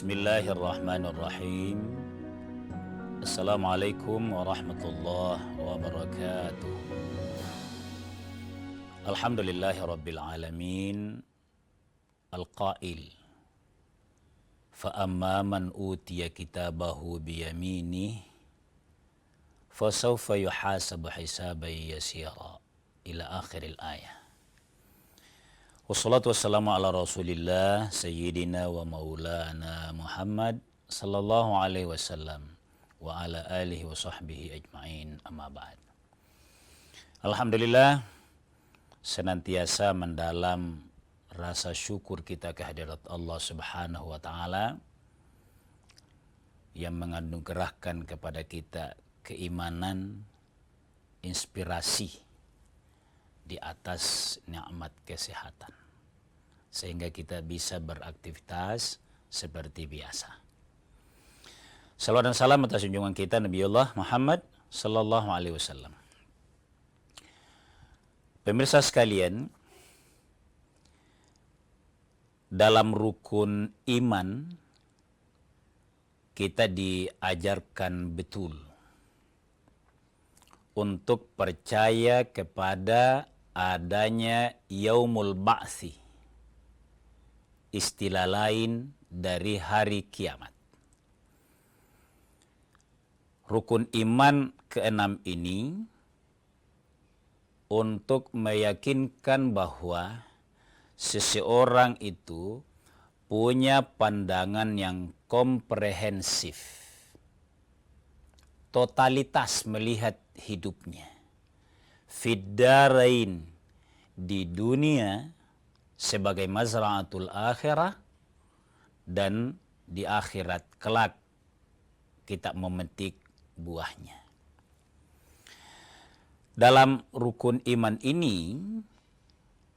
Bismillahirrahmanirrahim. Assalamualaikum warahmatullahi wabarakatuh. Alhamdulillahi rabbil alamin. Al-qail fa amma man utiya kitabahu biyaminih fasawfa yuhasabu hisaban yasira ila akhiril ayah. Wassalatu wassalamu ala rasulillah sayyidina wa maulana Muhammad sallallahu alaihi wasallam wa ala alihi wa sahbihi ajma'in, amma ba'd. Alhamdulillah, senantiasa mendalam rasa syukur kita kehadirat Allah subhanahu wa ta'ala yang menganugerahkan kepada kita keimanan, inspirasi di atas nikmat kesehatan, sehingga kita bisa beraktivitas seperti biasa. Salawat dan salam atas junjungan kita Nabiullah Muhammad sallallahu alaihi wasallam. Pemirsa sekalian, dalam rukun iman kita diajarkan betul untuk percaya kepada adanya yaumul ba'si, istilah lain dari hari kiamat. Rukun iman keenam ini untuk meyakinkan bahwa seseorang itu punya pandangan yang komprehensif, totalitas melihat hidupnya, fiddarain, di dunia sebagai mazra'atul akhirah, dan di akhirat kelak kita memetik buahnya. Dalam rukun iman ini,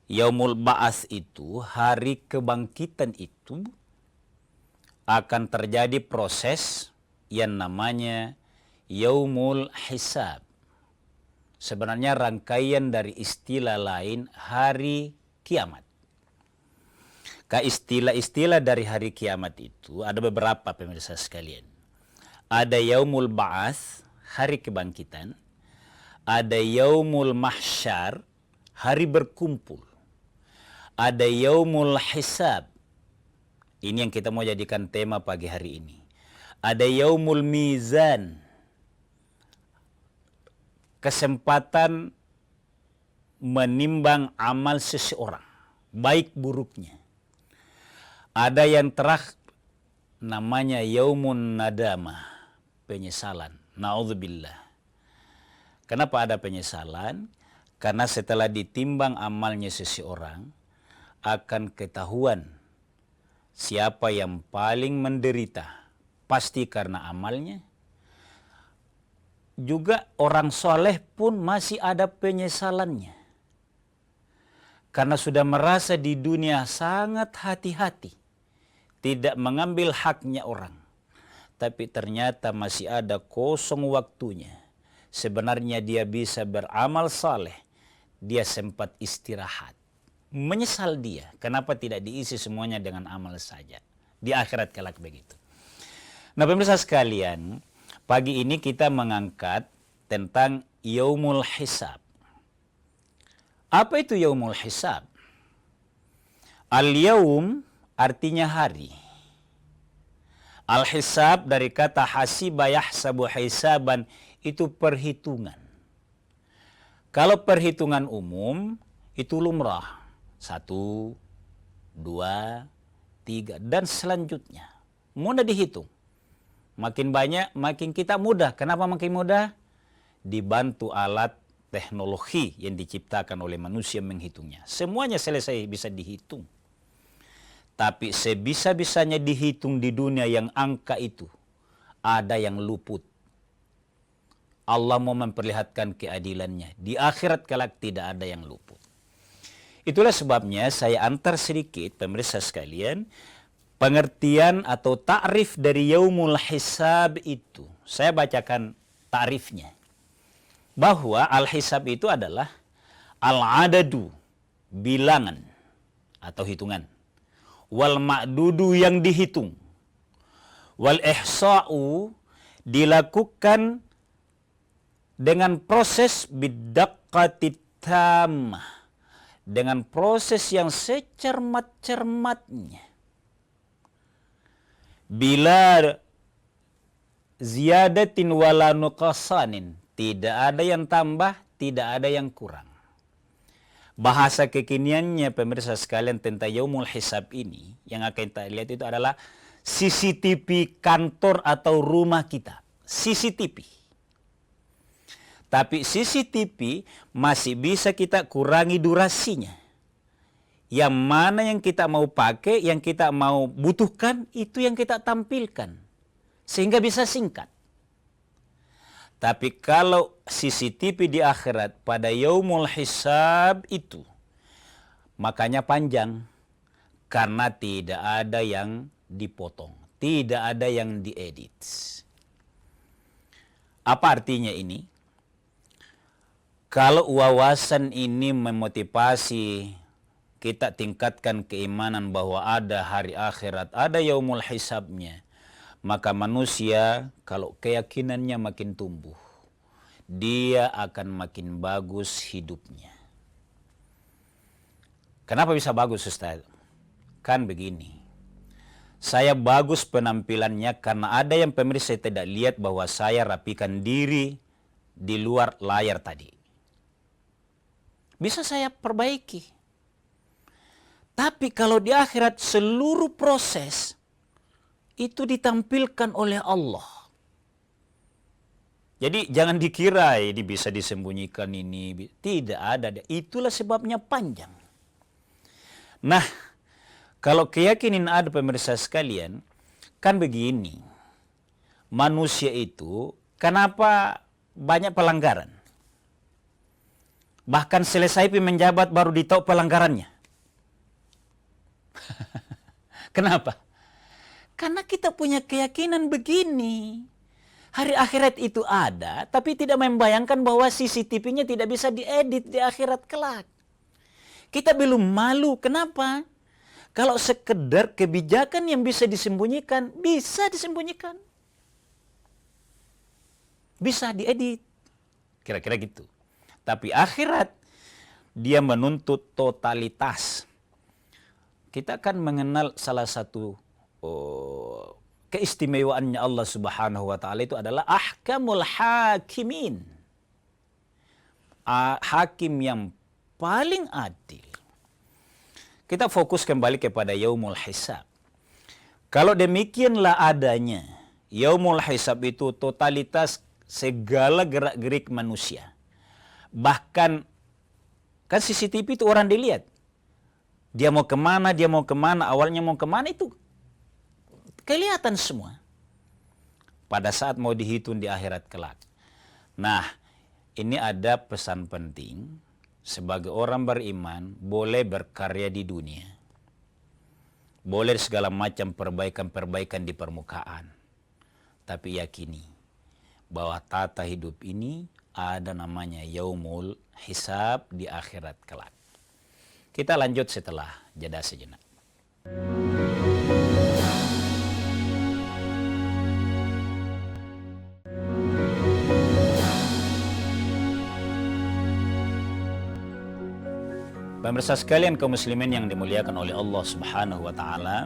yaumul ba'ats itu, hari kebangkitan itu, akan terjadi proses yang namanya yaumul hisab. Sebenarnya rangkaian dari istilah lain hari kiamat. Istilah-istilah dari hari kiamat itu ada beberapa, pemirsa sekalian. Ada yaumul ba'ats, hari kebangkitan. Ada yaumul mahsyar, hari berkumpul. Ada yaumul hisab. Ini yang kita mau jadikan tema pagi hari ini. Ada yaumul mizan, kesempatan menimbang amal seseorang, baik buruknya. Ada yang terakhir namanya yaumun nadamah, penyesalan. Na'udzubillah. Kenapa ada penyesalan? Karena setelah ditimbang amalnya seseorang, akan ketahuan siapa yang paling menderita. Pasti karena amalnya. Juga orang soleh pun masih ada penyesalannya. Karena sudah merasa di dunia sangat hati-hati, tidak mengambil haknya orang. Tapi ternyata masih ada kosong waktunya. Sebenarnya dia bisa beramal saleh. Dia sempat istirahat. Menyesal dia. Kenapa tidak diisi semuanya dengan amal saja. Di akhirat kelak begitu. Nah, pemirsa sekalian, pagi ini kita mengangkat tentang yaumul hisab. Apa itu yaumul hisab? Al-yaum artinya hari. Al-hisab dari kata hasiba yahsabu hisaban, itu perhitungan. Kalau perhitungan umum itu lumrah. 1, 2, 3 dan selanjutnya. Mudah dihitung. Makin banyak makin kita mudah. Kenapa makin mudah? Dibantu alat teknologi yang diciptakan oleh manusia menghitungnya. Semuanya selesai bisa dihitung. Tapi sebisa-bisanya dihitung di dunia yang angka itu, ada yang luput. Allah mau memperlihatkan keadilannya. Di akhirat kelak tidak ada yang luput. Itulah sebabnya saya antar sedikit, pemirsa sekalian, pengertian atau ta'rif dari yaumul hisab itu. Saya bacakan ta'rifnya. Bahwa al-hisab itu adalah al-adadu, bilangan atau hitungan. Wal ma'dudu, yang dihitung. Wal ihsa'u dilakukan dengan proses bidaqqati tammah, dengan proses yang secermat-cermatnya. Bila ziyadatin wala nuqsanin, tidak ada yang tambah, tidak ada yang kurang. Bahasa kekiniannya pemirsa sekalian tentang yaumul hisab ini, yang akan kita lihat itu adalah CCTV kantor atau rumah kita. CCTV. Tapi CCTV masih bisa kita kurangi durasinya. Yang mana yang kita mau pakai, yang kita mau butuhkan, itu yang kita tampilkan. Sehingga bisa singkat. Tapi kalau CCTV di akhirat pada yaumul hisab itu, makanya panjang. Karena tidak ada yang dipotong. Tidak ada yang diedit. Apa artinya ini? Kalau wawasan ini memotivasi kita tingkatkan keimanan bahwa ada hari akhirat, ada yaumul hisabnya, maka manusia kalau keyakinannya makin tumbuh, dia akan makin bagus hidupnya. Kenapa bisa bagus, Ustaz? Kan begini, saya bagus penampilannya karena ada yang pemirsa tidak lihat bahwa saya rapikan diri di luar layar tadi. Bisa saya perbaiki. Tapi kalau di akhirat seluruh proses itu ditampilkan oleh Allah. Jadi jangan dikira ini bisa disembunyikan ini. Tidak ada. Itulah sebabnya panjang. Nah, kalau keyakinan ada pemirsa sekalian, kan begini. Manusia itu kenapa banyak pelanggaran? Bahkan selesai menjabat baru ditahu pelanggarannya. Kenapa? Karena kita punya keyakinan begini. Hari akhirat itu ada, tapi tidak membayangkan bahwa CCTV-nya tidak bisa diedit di akhirat kelak. Kita belum malu. Kenapa? Kalau sekedar kebijakan yang bisa disembunyikan, bisa disembunyikan. Bisa diedit. Kira-kira gitu. Tapi akhirat, dia menuntut totalitas. Kita kan mengenal salah satu keistimewaannya Allah Subhanahu wa Ta'ala itu adalah ahkamul hakimin. Hakim yang paling adil. Kita fokus kembali kepada yaumul hisab. Kalau demikianlah adanya, yaumul hisab itu totalitas segala gerak-gerik manusia. Bahkan kan CCTV itu orang dilihat. Dia mau kemana, awalnya mau kemana itu kelihatan semua. Pada saat mau dihitung di akhirat kelak. Nah, ini ada pesan penting. Sebagai orang beriman, boleh berkarya di dunia. Boleh segala macam perbaikan-perbaikan di permukaan. Tapi yakini bahwa tata hidup ini ada namanya yaumul hisab di akhirat kelak. Kita lanjut setelah jeda sejenak. Pemirsa sekalian kaum muslimin yang dimuliakan oleh Allah Subhanahu wa Ta'ala,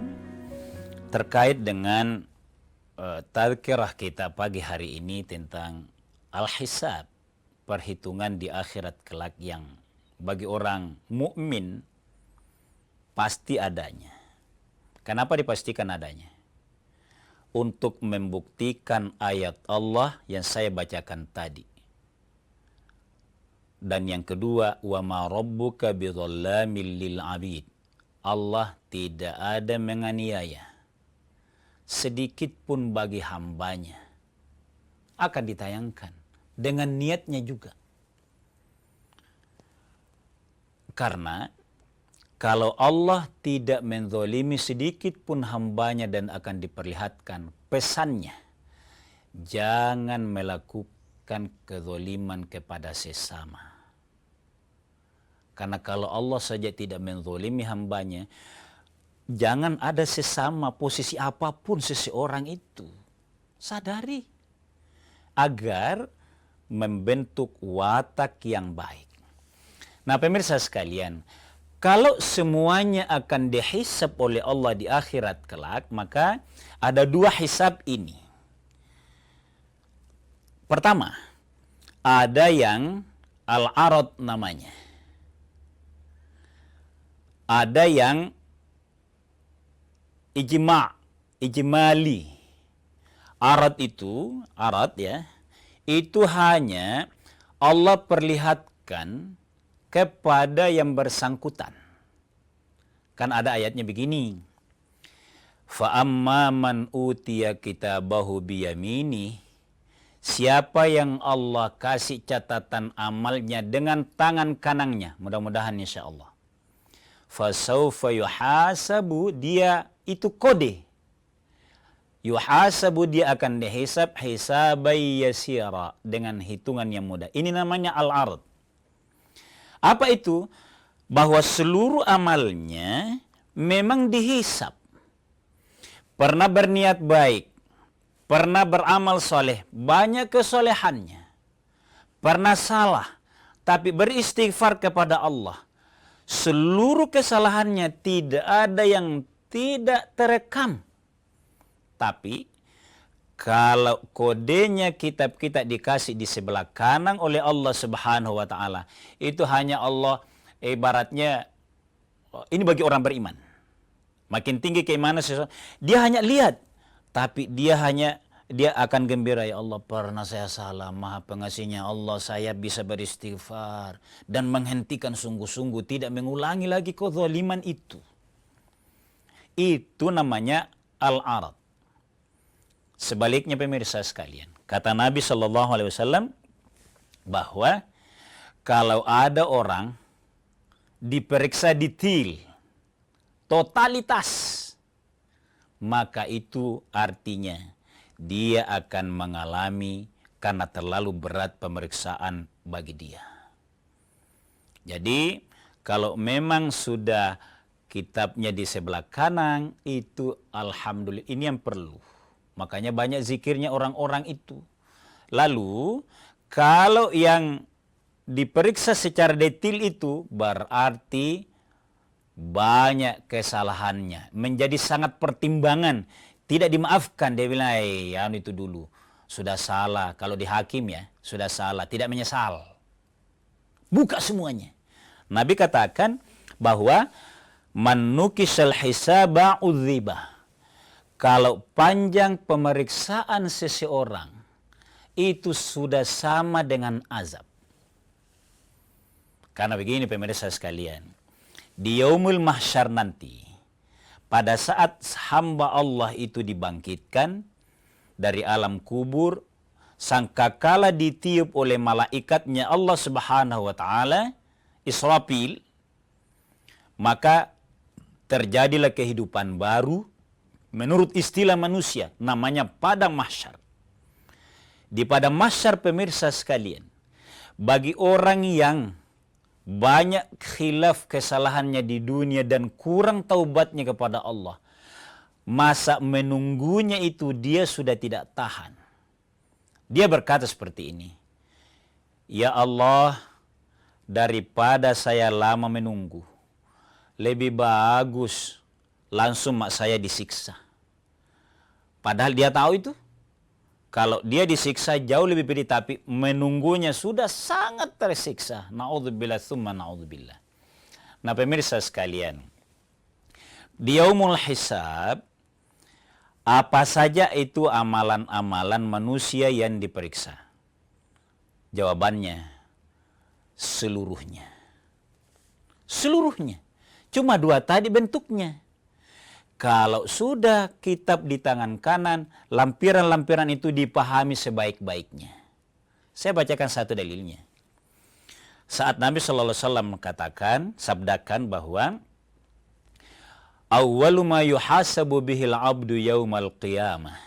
terkait dengan tazkirah kita pagi hari ini tentang al-hisab, perhitungan di akhirat kelak yang bagi orang mukmin pasti adanya. Kenapa dipastikan adanya? Untuk membuktikan ayat Allah yang saya bacakan tadi. Dan yang kedua, wa ma rabbuka bidzalamil lil abid. Allah tidak ada menganiaya sedikit pun bagi hambanya. Akan ditayangkan dengan niatnya juga. Karena kalau Allah tidak menzalimi sedikit pun hambanya dan akan diperlihatkan pesannya, jangan melakukan kezaliman kepada sesama. Karena kalau Allah saja tidak menzalimi hambanya, jangan ada sesama posisi apapun seseorang itu. Sadari agar membentuk watak yang baik. Nah, pemirsa sekalian, kalau semuanya akan dihisab oleh Allah di akhirat kelak, maka ada dua hisab ini. Pertama, ada yang al-arad namanya. Ada yang ijmali. Arad ya, itu hanya Allah perlihatkan kepada yang bersangkutan. Kan ada ayatnya begini. Fa amma man utiya kitabahu biyamini. Siapa yang Allah kasih catatan amalnya dengan tangan kanannya, mudah-mudahan insyaallah. Fa saufa yuhasabu, dia itu kode. Yuhasabu, dia akan dihisab hisabai yasira, dengan hitungan yang mudah. Ini namanya al-ard. Apa itu? Bahwa seluruh amalnya memang dihisab. Pernah berniat baik, pernah beramal soleh, banyak kesolehannya. Pernah salah, tapi beristighfar kepada Allah. Seluruh kesalahannya tidak ada yang tidak terekam. Tapi kalau kodenya kitab kita dikasih di sebelah kanan oleh Allah Subhanahu wa taala, itu hanya Allah ibaratnya ini bagi orang beriman. Makin tinggi keimanan seseorang, dia hanya lihat, tapi dia akan gembira, ya Allah, pernah saya salah, Maha Pengasihnya Allah, saya bisa beristighfar dan menghentikan sungguh-sungguh tidak mengulangi lagi kezaliman itu. Itu namanya al-arad. Sebaliknya pemirsa sekalian, kata Nabi SAW bahwa kalau ada orang diperiksa detail, totalitas, maka itu artinya dia akan mengalami karena terlalu berat pemeriksaan bagi dia. Jadi kalau memang sudah kitabnya di sebelah kanan, itu alhamdulillah, ini yang perlu. Makanya banyak zikirnya orang-orang itu. Lalu kalau yang diperiksa secara detail itu berarti banyak kesalahannya, menjadi sangat pertimbangan, tidak dimaafkan. Dia bilang, itu dulu sudah salah. Kalau di hakim ya, sudah salah, tidak menyesal. Buka semuanya. Nabi katakan bahwa man nukisal hisaba udziba. Kalau panjang pemeriksaan seseorang, itu sudah sama dengan azab. Karena begini pemirsa sekalian, di yaumul mahsyar nanti, pada saat hamba Allah itu dibangkitkan dari alam kubur, sangkakala ditiup oleh malaikatnya Allah Subhanahu wa taala, Israfil, maka terjadilah kehidupan baru menurut istilah manusia, namanya padang mahsyar. Di padang mahsyar pemirsa sekalian, bagi orang yang banyak khilaf kesalahannya di dunia dan kurang taubatnya kepada Allah, masa menunggunya itu dia sudah tidak tahan. Dia berkata seperti ini, ya Allah, daripada saya lama menunggu, lebih bagus langsung mak saya disiksa. Padahal dia tahu itu. Kalau dia disiksa jauh lebih pedih, tapi menunggunya sudah sangat tersiksa. Na'udzubillah tsumma na'udzubillah. Nah pemirsa sekalian, di yaumul hisab, apa saja itu amalan-amalan manusia yang diperiksa? Jawabannya, seluruhnya. Seluruhnya. Cuma dua tadi bentuknya. Kalau sudah kitab di tangan kanan, lampiran-lampiran itu dipahami sebaik-baiknya. Saya bacakan satu dalilnya. Saat Nabi SAW sabdakan bahwa awwalu ma yuhasabu bihil abdu yaumal qiyamah.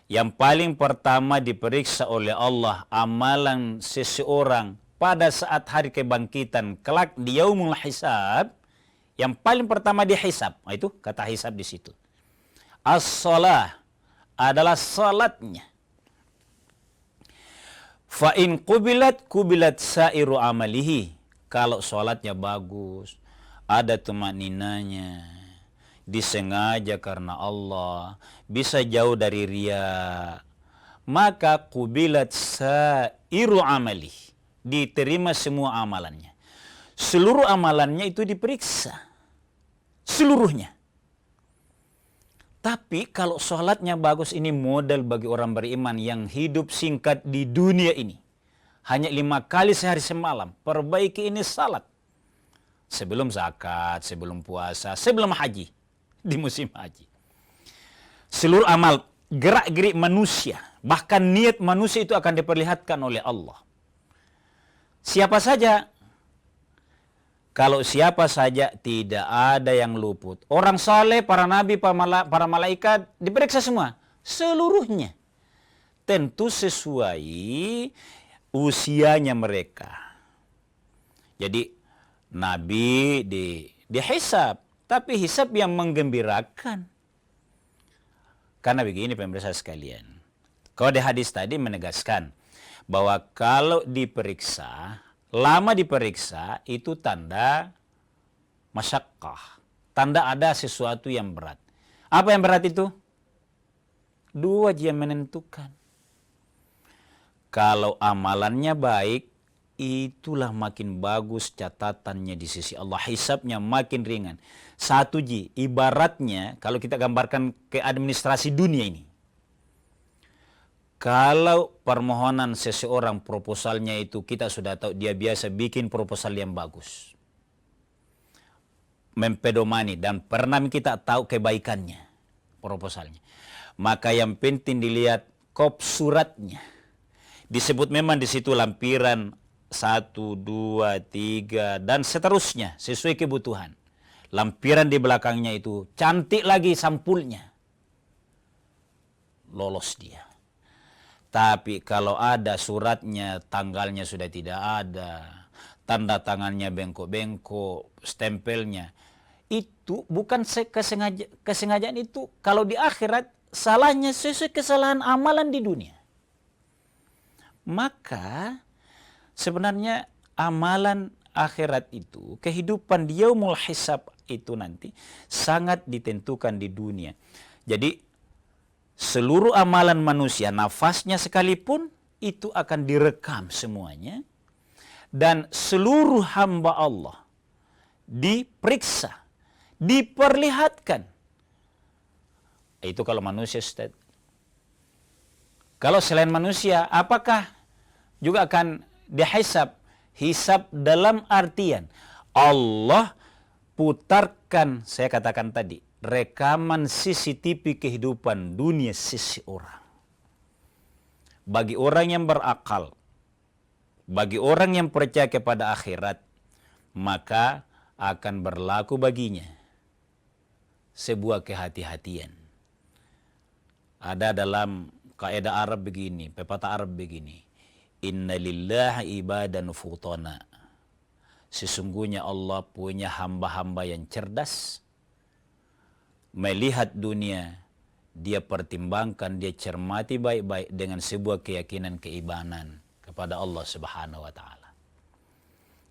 Yang paling pertama diperiksa oleh Allah amalan seseorang pada saat hari kebangkitan kelak di yaumul hisab. Yang paling pertama dihisab. Nah, itu kata hisab di situ. As-shalah adalah salatnya. Fa in kubilat sairu amalihi. Kalau salatnya bagus, ada tumaninanya, disengaja karena Allah, bisa jauh dari riya, maka kubilat sairu amali, diterima semua amalannya. Seluruh amalannya itu diperiksa, seluruhnya. Tapi kalau sholatnya bagus, ini modal bagi orang beriman yang hidup singkat di dunia ini. Hanya 5 kali sehari semalam. Perbaiki ini salat. Sebelum zakat, sebelum puasa, sebelum haji. Di musim haji. Seluruh amal, gerak-gerik manusia, bahkan niat manusia itu akan diperlihatkan oleh Allah. Siapa saja? Kalau siapa saja, tidak ada yang luput. Orang saleh, para nabi, para malaikat, diperiksa semua. Seluruhnya. Tentu sesuai usianya mereka. Jadi, nabi dihisab. Tapi hisab yang menggembirakan. Karena begini pemirsa sekalian. Kalau di hadis tadi menegaskan bahwa kalau diperiksa, lama diperiksa, itu tanda masyakkah. Tanda ada sesuatu yang berat. Apa yang berat itu? 2 yang menentukan. Kalau amalannya baik, itulah makin bagus catatannya di sisi Allah. Hisabnya makin ringan. 1 ibaratnya kalau kita gambarkan ke administrasi dunia ini. Kalau permohonan seseorang proposalnya itu kita sudah tahu dia biasa bikin proposal yang bagus. Mempedomani dan pernah kita tahu kebaikannya proposalnya. Maka yang penting dilihat kop suratnya. Disebut memang di situ lampiran 1, 2, 3 dan seterusnya sesuai kebutuhan. Lampiran di belakangnya itu cantik lagi sampulnya. Lolos dia. Tapi kalau ada suratnya, tanggalnya sudah tidak ada, tanda tangannya bengkok-bengkok, stempelnya, itu bukan kesengajaan itu. Kalau di akhirat, salahnya sesuai kesalahan amalan di dunia. Maka sebenarnya amalan akhirat itu, kehidupan di yaumul hisab itu nanti sangat ditentukan di dunia. Jadi seluruh amalan manusia, nafasnya sekalipun, itu akan direkam semuanya. Dan seluruh hamba Allah diperiksa, diperlihatkan. Itu kalau manusia, Ustaz. Kalau selain manusia, apakah juga akan dihisab? Hisab dalam artian Allah putarkan, saya katakan tadi, rekaman CCTV kehidupan dunia seseorang. Bagi orang yang berakal, bagi orang yang percaya kepada akhirat, maka akan berlaku baginya sebuah kehati-hatian. Ada dalam kaidah Arab begini, pepatah Arab begini, Inna lillahi ibadan futana. Sesungguhnya Allah punya hamba-hamba yang cerdas, melihat dunia, dia pertimbangkan, dia cermati baik-baik dengan sebuah keyakinan keimanan kepada Allah Subhanahu wa taala.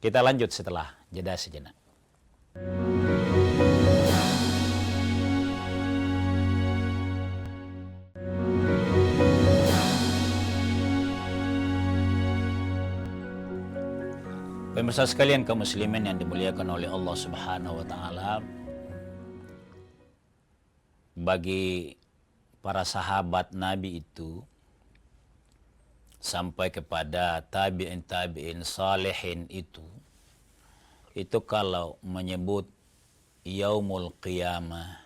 Kita lanjut setelah jeda sejenak. Pemirsa sekalian kaum muslimin yang dimuliakan oleh Allah Subhanahu wa taala, bagi para sahabat Nabi itu sampai kepada tabi'in salihin itu kalau menyebut yaumul qiyamah,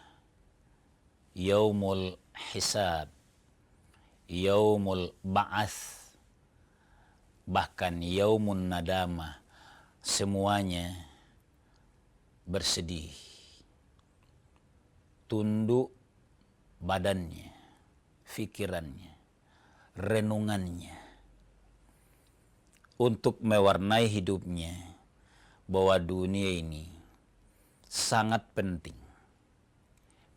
yaumul hisab, yaumul ba'ats, bahkan yaumun nadamah, semuanya bersedih, tunduk badannya, fikirannya, renungannya untuk mewarnai hidupnya bahwa dunia ini sangat penting.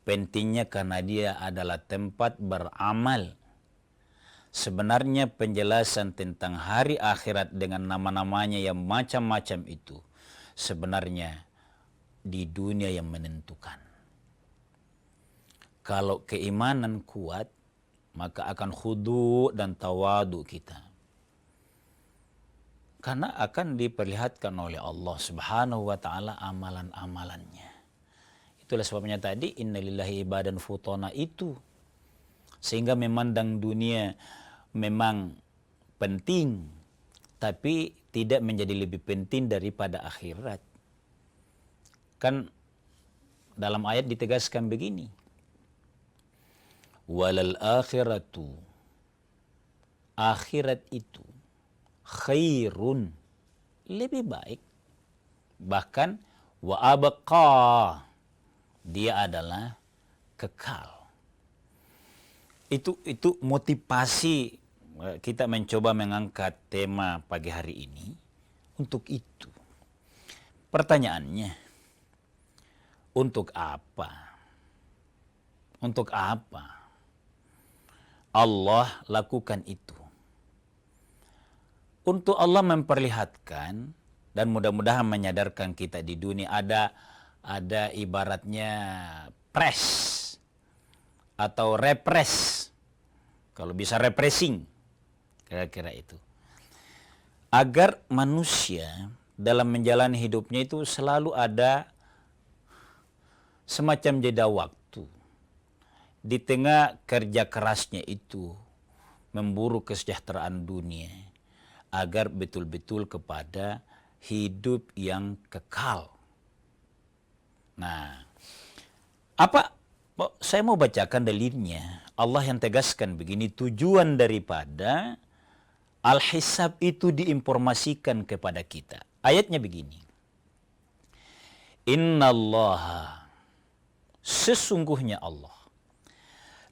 Pentingnya karena dia adalah tempat beramal. Sebenarnya penjelasan tentang hari akhirat dengan nama-namanya yang macam-macam itu sebenarnya di dunia yang menentukan. Kalau keimanan kuat, maka akan khudu dan tawadu kita. Karena akan diperlihatkan oleh Allah Subhanahu wa taala amalan-amalannya. Itulah sebabnya tadi innalillahi ibadan futona itu. Sehingga memandang dunia memang penting, tapi tidak menjadi lebih penting daripada akhirat. Kan dalam ayat ditegaskan begini. Walal akhiratu, akhirat itu khairun, lebih baik. Bahkan wa abqa, dia adalah kekal. Itu motivasi kita mencoba mengangkat tema pagi hari ini untuk itu. Pertanyaannya, untuk apa? Untuk apa Allah lakukan itu? Untuk Allah memperlihatkan dan mudah-mudahan menyadarkan kita di dunia ada ibaratnya press atau repres, kalau bisa repressing, kira-kira itu. Agar manusia dalam menjalani hidupnya itu selalu ada semacam jeda waktu. Di tengah kerja kerasnya itu, memburu kesejahteraan dunia, agar betul-betul kepada hidup yang kekal. Nah, saya mau bacakan dalilnya. Allah yang tegaskan begini, tujuan daripada al-hisab itu diinformasikan kepada kita. Ayatnya begini. Innallaha, sesungguhnya Allah,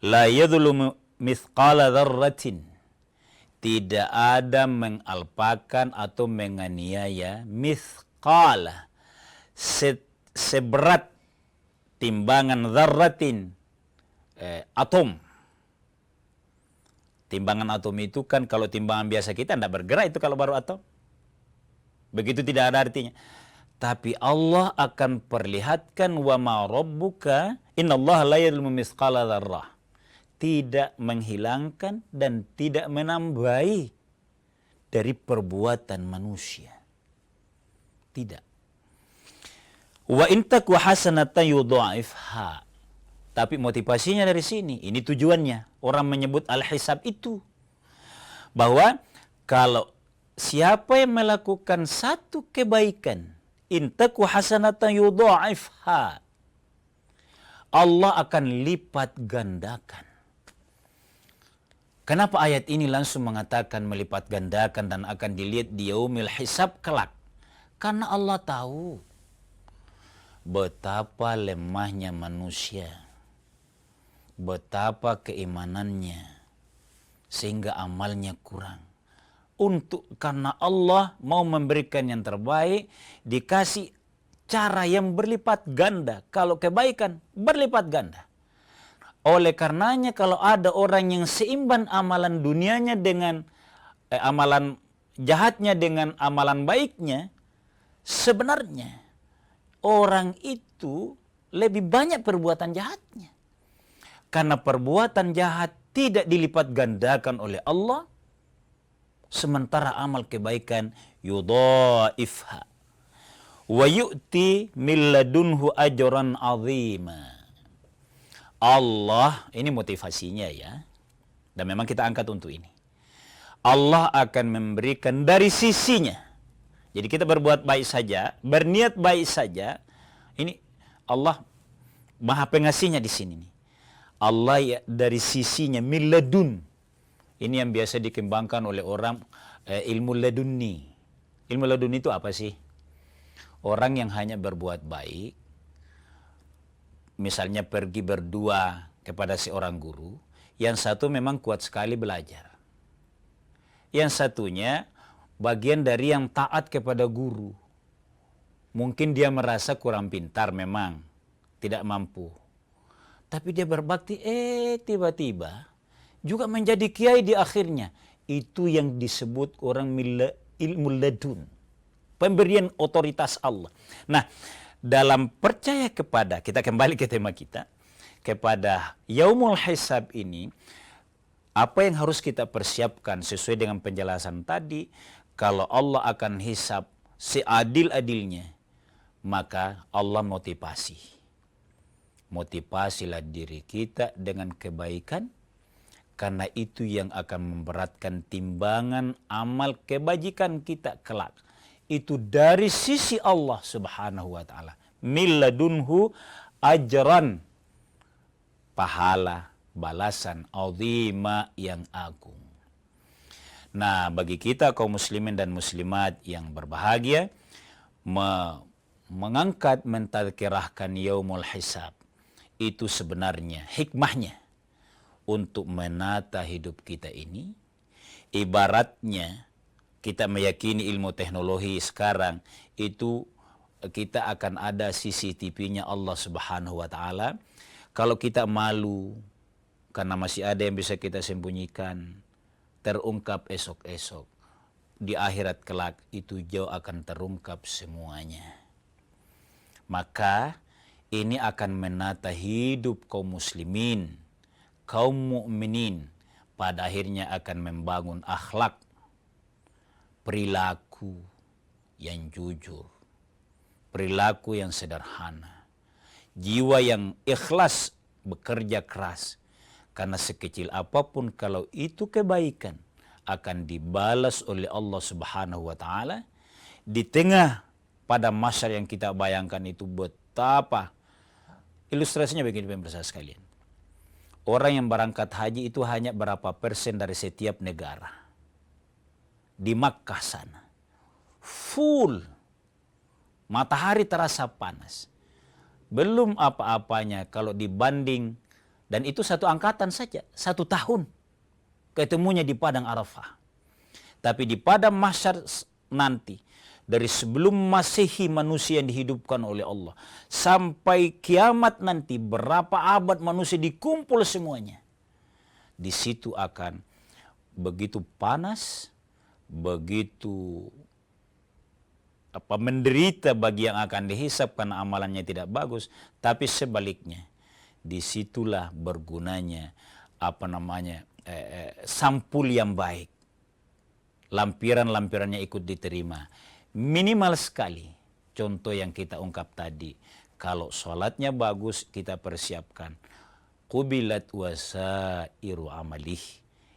la yadhlumu mithqala dzarratin, tidak ada mengalpakan atau menganiaya mithqala, seberat timbangan dzarratin, atom. Timbangan atom itu kan kalau timbangan biasa kita tidak bergerak, itu kalau baru atom. Begitu tidak ada artinya. Tapi Allah akan perlihatkan wa ma rabbuka innallaha la yadhlimu mithqala dzarrah. Tidak menghilangkan dan tidak menambahi dari perbuatan manusia. Tidak. Wa in taku hasanatan yudha'ifha. Tapi motivasinya dari sini, ini tujuannya. Orang menyebut al-hisab itu. Bahwa kalau siapa yang melakukan satu kebaikan, in taku hasanatan yudha'ifha, Allah akan lipat gandakan. Kenapa ayat ini langsung mengatakan melipat gandakan dan akan dilihat di yaumil hisab kelak? Karena Allah tahu betapa lemahnya manusia, betapa keimanannya, sehingga amalnya kurang. Karena Allah mau memberikan yang terbaik, dikasih cara yang berlipat ganda. Kalau kebaikan, berlipat ganda. Oleh karenanya kalau ada orang yang seimbang amalan dunianya dengan amalan jahatnya dengan amalan baiknya, sebenarnya orang itu lebih banyak perbuatan jahatnya. Karena perbuatan jahat tidak dilipat gandakan oleh Allah, sementara amal kebaikan yudha'ifha wa yu'ti min ladunhu ajran 'azima. Allah, ini motivasinya ya. Dan memang kita angkat untuk ini. Allah akan memberikan dari sisinya. Jadi kita berbuat baik saja, berniat baik saja. Ini Allah Maha Pengasihnya di sini nih. Allah ya, dari sisinya min ladun. Ini yang biasa dikembangkan oleh orang ilmu laduni. Ilmu laduni itu apa sih? Orang yang hanya berbuat baik, misalnya pergi berdua kepada seorang guru, yang satu memang kuat sekali belajar. Yang satunya bagian dari yang taat kepada guru. Mungkin dia merasa kurang pintar memang, tidak mampu. Tapi dia berbakti, tiba-tiba juga menjadi kiai di akhirnya. Itu yang disebut orang ilmu ladun. Pemberian otoritas Allah. Nah, dalam percaya kepada, kita kembali ke tema kita, kepada Yaumul Hisab ini, apa yang harus kita persiapkan sesuai dengan penjelasan tadi, kalau Allah akan hisab seadil-adilnya, maka Allah motivasi. Motivasilah diri kita dengan kebaikan, karena itu yang akan memberatkan timbangan amal kebajikan kita kelak. Itu dari sisi Allah Subhanahu wa taala. Min ladunhu ajran, pahala, balasan azima yang agung. Nah, bagi kita kaum muslimin dan muslimat yang berbahagia, mengangkat mentadkirahkan yaumul hisab, itu sebenarnya hikmahnya untuk menata hidup kita ini. Ibaratnya kita meyakini ilmu teknologi sekarang itu kita akan ada CCTV-nya Allah Subhanahu wa taala. Kalau kita malu karena masih ada yang bisa kita sembunyikan, terungkap esok-esok, di akhirat kelak itu jauh akan terungkap semuanya. Maka ini akan menata hidup kaum muslimin, kaum mukminin, pada akhirnya akan membangun akhlak, perilaku yang jujur, perilaku yang sederhana, jiwa yang ikhlas bekerja keras. Karena sekecil apapun kalau itu kebaikan akan dibalas oleh Allah Subhanahu wa taala. Di tengah pada masyarakat yang kita bayangkan itu betapa, ilustrasinya begini pemirsa sekalian. Orang yang berangkat haji itu hanya berapa persen dari setiap negara. Di Makkah sana, full, matahari terasa panas. Belum apa-apanya kalau dibanding, dan itu satu angkatan saja, 1 tahun ketemunya di Padang Arafah. Tapi di Padang Mahsyar nanti, dari sebelum Masehi manusia yang dihidupkan oleh Allah, sampai kiamat nanti berapa abad manusia dikumpul semuanya. Di situ akan begitu panas, begitu menderita bagi yang akan dihisab karena amalannya tidak bagus. Tapi sebaliknya, disitulah bergunanya sampul yang baik. Lampiran-lampirannya ikut diterima. Minimal sekali contoh yang kita ungkap tadi. Kalau sholatnya bagus, kita persiapkan. Qubilat wasairu amalih.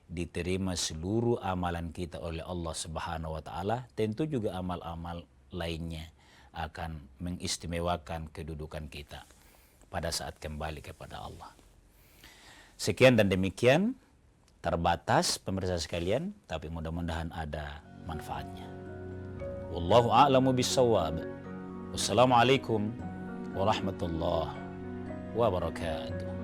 Diterima seluruh amalan kita oleh Allah Subhanahu wa taala. Tentu juga amal-amal lainnya akan mengistimewakan kedudukan kita pada saat kembali kepada Allah. Sekian dan demikian, terbatas pemirsa sekalian, tapi mudah-mudahan ada manfaatnya. Wallahu a'lamu bissawab. Wassalamualaikum warahmatullahi wabarakatuh.